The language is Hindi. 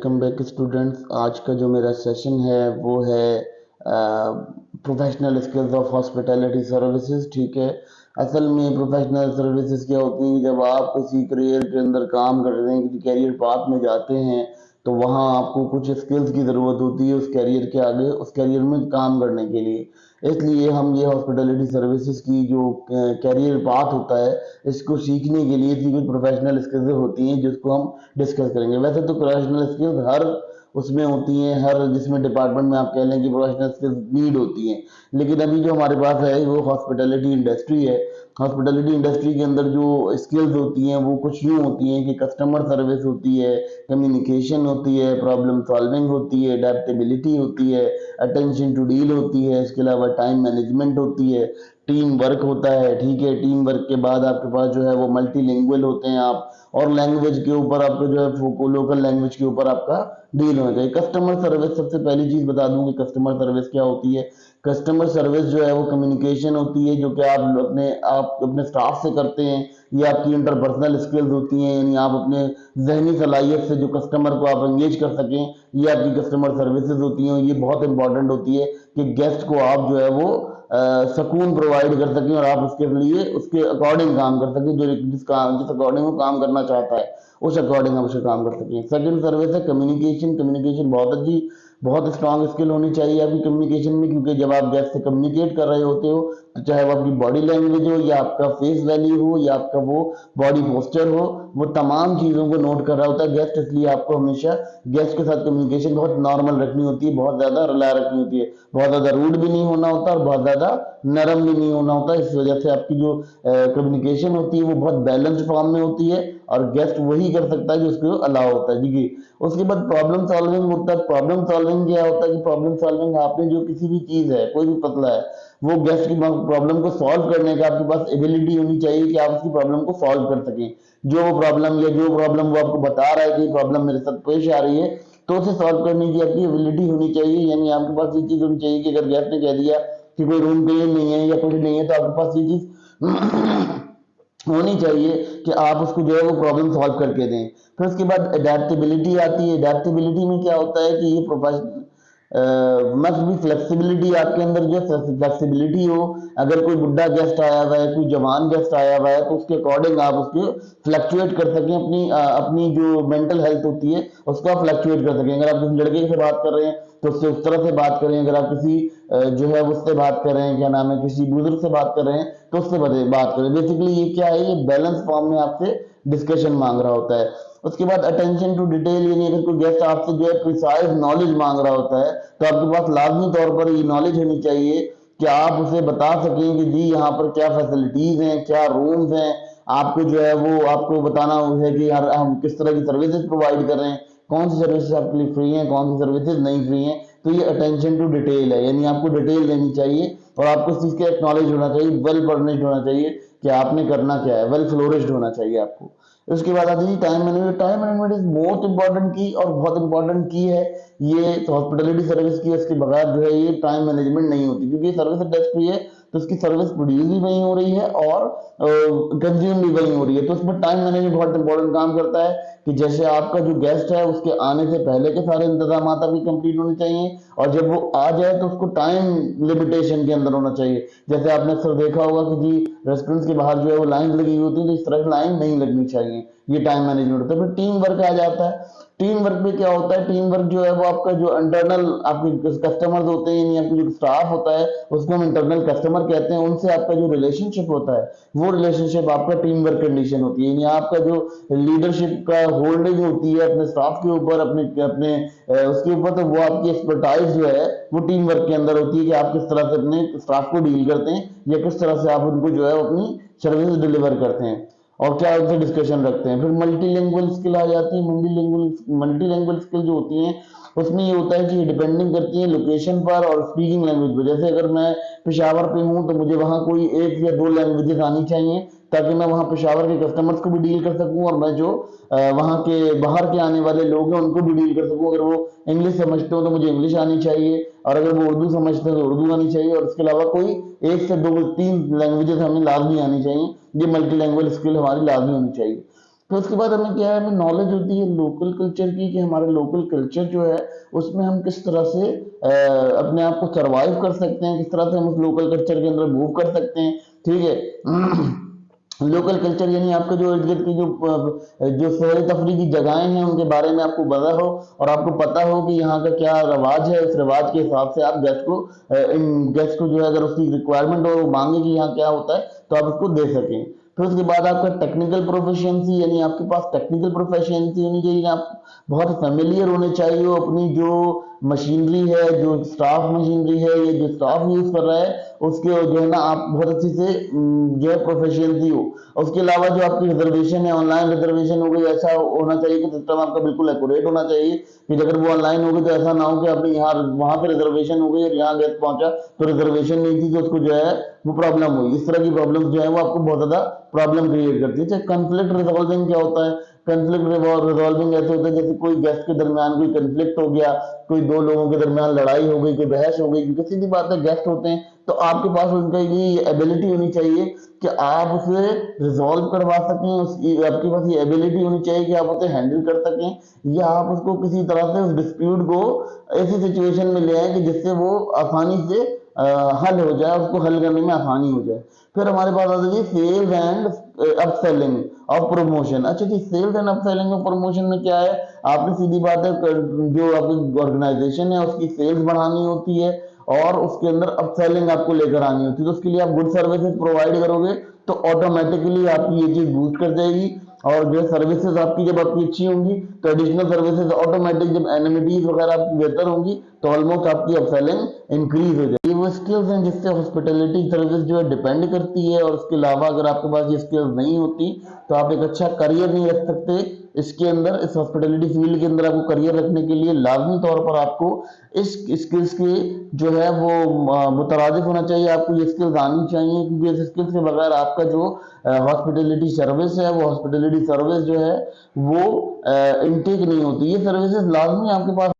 Welcome back students. आज का जो मेरा सेशन है वो है professional skills of hospitality services. ठीक है, असल में प्रोफेशनल सर्विसेज क्या होती है? जब आप किसी करियर के अंदर काम कर रहे हैं, किसी करियर पाथ में जाते हैं, तो वहाँ आपको कुछ स्किल्स की ज़रूरत होती है उस करियर के आगे, उस करियर में काम करने के लिए। इसलिए हम ये हॉस्पिटैलिटी सर्विसेज की जो करियर पाथ होता है, इसको सीखने के लिए इसकी कुछ प्रोफेशनल स्किल्स होती हैं जिसको हम डिस्कस करेंगे। वैसे तो प्रोफेशनल स्किल्स हर उसमें होती हैं, हर जिसमें डिपार्टमेंट में आप कह लें कि प्रोफेशनल स्किल्स नीड होती हैं, लेकिन अभी जो हमारे पास है वो हॉस्पिटैलिटी इंडस्ट्री है। हॉस्पिटैलिटी इंडस्ट्री के अंदर जो स्किल्स होती हैं वो कुछ यूँ होती हैं कि कस्टमर सर्विस होती है, कम्युनिकेशन होती है, प्रॉब्लम सॉल्विंग होती है, अडेप्टेबिलिटी होती है, अटेंशन टू डील होती है, इसके अलावा टाइम मैनेजमेंट होती है, टीम वर्क होता है। ठीक है, टीम वर्क के बाद आपके पास जो है वो मल्टीलिंगुअल होते हैं आप, और लैंग्वेज के ऊपर आपका जो है लोकल लैंग्वेज के ऊपर आपका डील होना चाहिए। कस्टमर सर्विस, सबसे पहली चीज बता दूं कि कस्टमर सर्विस क्या होती है। कस्टमर सर्विस जो है वो कम्युनिकेशन होती है जो कि आप अपने स्टाफ से करते हैं। ये आपकी इंटरपर्सनल स्किल्स होती हैं, यानी आप अपने जहनी सलाहियत से जो कस्टमर को आप एंगेज कर सकें, ये आपकी कस्टमर सर्विसेज होती हैं। ये बहुत इंपॉर्टेंट होती है कि गेस्ट को आप जो है वो सुकून प्रोवाइड कर सकें और आप उसके लिए उसके अकॉर्डिंग काम कर सकें, जो जिस अकॉर्डिंग वो काम करना चाहता है उस अकॉर्डिंग आप उसका काम कर सकें। सेकंड सर्विस है कम्युनिकेशन। कम्युनिकेशन बहुत अच्छी, बहुत स्ट्रांग स्किल होनी चाहिए आपकी कम्युनिकेशन में, क्योंकि जब आप गेस्ट से कम्युनिकेट कर रहे होते हो, तो चाहे वो आपकी बॉडी लैंग्वेज हो या आपका फेस वैल्यू हो या आपका वो बॉडी पोस्चर हो, वो तमाम चीज़ों को नोट कर रहा होता है गेस्ट। इसलिए आपको हमेशा गेस्ट के साथ कम्युनिकेशन बहुत नॉर्मल रखनी होती है, बहुत ज़्यादा रिला रखनी होती है, बहुत ज़्यादा रूड भी नहीं होना होता और बहुत ज़्यादा नरम भी नहीं होना होता। इस वजह से आपकी जो कम्युनिकेशन होती है वो बहुत बैलेंस्ड फॉर्म में होती है और गेस्ट वही कर सकता है जो उसको अलाउ होता है। जी। उसके बाद प्रॉब्लम सॉल्विंग होता है। प्रॉब्लम सॉल्विंग क्या होता है कि प्रॉब्लम सॉल्विंग, आपने जो किसी भी चीज़ है, कोई भी पतला है, वो गेस्ट की प्रॉब्लम को सॉल्व करने का आपके पास एबिलिटी होनी चाहिए कि आप उसकी प्रॉब्लम को सॉल्व कर सकें। जो वो प्रॉब्लम या जो प्रॉब्लम वो आपको बता रहा है कि प्रॉब्लम मेरे साथ पेश आ रही है, तो उसे सॉल्व करने की आपकी एबिलिटी होनी चाहिए। यानी आपके पास ये चीज़ होनी चाहिए कि अगर गेस्ट ने कह दिया कि कोई रूम क्लीन नहीं है या कुछ नहीं है, तो आपके पास ये चीज़ होनी चाहिए कि आप उसको जो है वो प्रॉब्लम सॉल्व करके दें। फिर उसके बाद अडेप्टेबिलिटी आती है। अडेप्टेबिलिटी में क्या होता है कि ये प्रोफेशनल मस्ट भी फ्लेक्सिबिलिटी, आपके अंदर जो फ्लेक्सिबिलिटी हो। अगर कोई बुढ़ा गेस्ट आया हुआ है, कोई जवान गेस्ट आया हुआ है, तो उसके अकॉर्डिंग आप उसको फ्लक्चुएट कर सकें, अपनी जो मेंटल हेल्थ होती है उसको आप फ्लक्चुएट कर सकें। अगर आप किसी लड़के से बात कर रहे हैं तो उससे उस तरह से बात करें, अगर आप किसी जो है उससे बात कर रहे हैं, क्या नाम है, किसी बुजुर्ग से बात कर रहे हैं, तो उससे बात करें। बेसिकली ये क्या है, ये बैलेंस फॉर्म में आपसे डिस्कशन मांग रहा होता है। उसके बाद अटेंशन टू डिटेल, यानी अगर कोई गेस्ट आपसे जो है प्रिसाइज नॉलेज मांग रहा होता है, तो आपके पास लाजमी तौर पर ये नॉलेज होनी चाहिए कि आप उसे बता सकें कि जी यहाँ पर क्या फैसिलिटीज हैं, क्या रूम्स हैं। आपको जो है वो आपको बताना है कि यार हम किस तरह की सर्विसेज प्रोवाइड कर रहे हैं, कौन सी सर्विसेज आपके लिए फ्री हैं, कौन सी सर्विसेज नहीं फ्री हैं। तो ये अटेंशन टू डिटेल है, यानी आपको डिटेल देनी चाहिए और आपको इस चीज़ का नॉलेज होना चाहिए, वेल फर्निश्ड होना चाहिए कि आपने करना क्या है, वेल फ्लोरिश्ड होना चाहिए आपको। उसके बाद आती है time management. Time management is most important की, और बहुत इंपॉर्टेंट की है ये तो हॉस्पिटलिटी सर्विस की। इसके बगैर जो है ये टाइम मैनेजमेंट नहीं होती, क्योंकि सर्विस इंडस्ट्री है तो उसकी सर्विस प्रोड्यूस भी वही हो रही है और कंज्यूम भी वही हो रही है। तो उसमें टाइम मैनेजमेंट बहुत इंपॉर्टेंट काम करता है कि जैसे आपका जो गेस्ट है उसके आने से पहले के सारे इंतजाम आपकी कंप्लीट होने चाहिए, और जब वो आ जाए तो उसको टाइम लिमिटेशन के अंदर होना चाहिए। जैसे आपने अक्सर देखा होगा कि जी रेस्टोरेंट्स के बाहर जो है वो लाइन लगी हुई होती है, तो इस तरह की लाइन नहीं लगनी चाहिए। ये टाइम मैनेजमेंट होता है। फिर टीम वर्क आ जाता है। टीम वर्क में क्या होता है, टीम वर्क जो है वो आपका जो इंटरनल आपके कस्टमर्स होते हैं, यानी आपका जो स्टाफ होता है उसको हम इंटरनल कस्टमर कहते हैं, उनसे आपका जो रिलेशनशिप होता है वो रिलेशनशिप आपका टीम वर्क कंडीशन होती है। यानी आपका जो लीडरशिप का होल्डिंग होती है अपने स्टाफ के ऊपर, अपने अपने उसके ऊपर, तो वो आपकी एक्सपर्टाइज जो है वो टीम वर्क के अंदर होती है कि आप किस तरह से अपने स्टाफ को डील करते हैं या किस तरह से आप उनको जो है अपनी सर्विस डिलीवर करते हैं और क्या उनसे डिस्कशन रखते हैं। फिर मल्टीलिंगुअल स्किल आ जाती है। मल्टीलिंगुअल स्किल जो होती हैं उसमें ये होता है कि डिपेंडिंग करती है लोकेशन पर और स्पीकिंग लैंग्वेज पर। जैसे अगर मैं पेशावर पे हूँ तो मुझे वहाँ कोई एक या दो लैंग्वेजेस आनी चाहिए, ताकि मैं वहाँ पेशावर के कस्टमर्स को भी डील कर सकूँ और मैं जो वहाँ के बाहर के आने वाले लोग हैं उनको भी डील कर सकूँ। अगर वो इंग्लिश समझते हो तो मुझे इंग्लिश आनी चाहिए, और अगर वो उर्दू समझते हैं तो उर्दू आनी चाहिए, और इसके अलावा कोई एक से दो तीन लैंग्वेजेस हमें लाजमी आनी चाहिए। ये मल्टी लैंग्वेज स्किल हमारी लाजमी होनी चाहिए। फिर उसके बाद हमें क्या है, हमें नॉलेज होती है लोकल कल्चर की, कि हमारा लोकल कल्चर जो है उसमें हम किस तरह से अपने आप को सरवाइव कर सकते हैं, किस तरह से हम उस लोकल कल्चर के अंदर मूव कर सकते हैं। ठीक है। लोकल कल्चर यानी आपके जो इर्द गिर्द की जो सैर तफरी की जगहें हैं उनके बारे में आपको पता हो, और आपको पता हो कि यहाँ का क्या रवाज है, उस रवाज के हिसाब से आप गेस्ट को जो है, अगर उसकी रिक्वायरमेंट हो, वो मांगे कि यहाँ क्या होता है, तो आप उसको दे सकें। फिर उसके बाद आपका टेक्निकल प्रोफिशिएंसी, यानी आपके पास टेक्निकल प्रोफिशिएंसी होनी चाहिए, आप बहुत फेमिलियर होने चाहिए हो अपनी जो मशीनरी है, जो स्टाफ मशीनरी है, ये जो स्टाफ यूज कर रहा है उसके जो है ना, आप बहुत अच्छे से जो है प्रोफिशिएंसी हो। उसके अलावा जो आपकी रिजर्वेशन है, ऑनलाइन रिजर्वेशन हो गई, ऐसा होना चाहिए कि सिस्टम आपका बिल्कुल एक्यूरेट होना चाहिए, कि अगर वो ऑनलाइन होगी तो ऐसा ना हो कि आपने यहाँ वहां पे रिजर्वेशन हो गई और यहाँ गेस्ट पहुंचा तो रिजर्वेशन नहीं थी, तो उसको जो है वो प्रॉब्लम हुई। इस तरह की प्रॉब्लम जो है वो आपको बहुत ज्यादा प्रॉब्लम क्रिएट करती है। चाहे कंफ्लिक्ट रिजॉल्विंग क्या होता है, कंफ्लिक्ट रिजॉल्विंग ऐसे होता है जैसे कोई गेस्ट के दरमियान कोई कंफ्लिक्ट हो गया, कोई दो लोगों के दरमियान लड़ाई हो गई, कोई बहस हो गई, क्योंकि सीधी बात है गेस्ट होते हैं, तो आपके पास उनका ये एबिलिटी होनी चाहिए कि आप उसे रिजॉल्व करवा सकें, उसकी आपके पास ये एबिलिटी होनी चाहिए कि आप उसे हैंडल कर सकें, या आप उसको किसी तरह से उस डिस्प्यूट को ऐसी सिचुएशन में ले आए कि जिससे वो आसानी से हल हो जाए, उसको हल करने में आसानी हो जाए। फिर हमारे पास आ जाती है सेल्स एंड अपसेलिंग और प्रमोशन। अच्छा जी, सेल्स एंड अपसेलिंग और प्रमोशन में क्या है, आपकी सीधी बात है जो आपकी ऑर्गेनाइजेशन है उसकी सेल्स बढ़ानी होती है, और उसके अंदर अपसेलिंग आपको लेकर आनी होती है, तो उसके लिए आप गुड सर्विसेज प्रोवाइड करोगे तो ऑटोमेटिकली आपकी ये चीज बूस्ट कर जाएगी। और जो सर्विसेज आपकी जब आपकी अच्छी होंगी तो एडिशनल सर्विसेज ऑटोमेटिक, जब एनिमिटीज वगैरह आपकी बेहतर होंगी तो ऑलमोस्ट आपकी अपसेलिंग इंक्रीज हो जाएगी। ये वो स्किल्स हैं जिससे हॉस्पिटैलिटी सर्विस जो है डिपेंड करती है, और उसके अलावा अगर आपके पास ये स्किल्स नहीं होती तो आप एक अच्छा करियर नहीं रख सकते इसके अंदर। इस हॉस्पिटैलिटी फील्ड के अंदर आपको करियर रखने के लिए लाजमी तौर पर आपको इस स्किल्स के जो है वो मुतरादिफ होना चाहिए, आपको ये स्किल्स आनी चाहिए, क्योंकि इस स्किल्स के बगैर आपका जो हॉस्पिटैलिटी सर्विस है, वो हॉस्पिटैलिटी सर्विस जो है वो इनटेक नहीं होती। ये सर्विसेज लाजमी आपके पास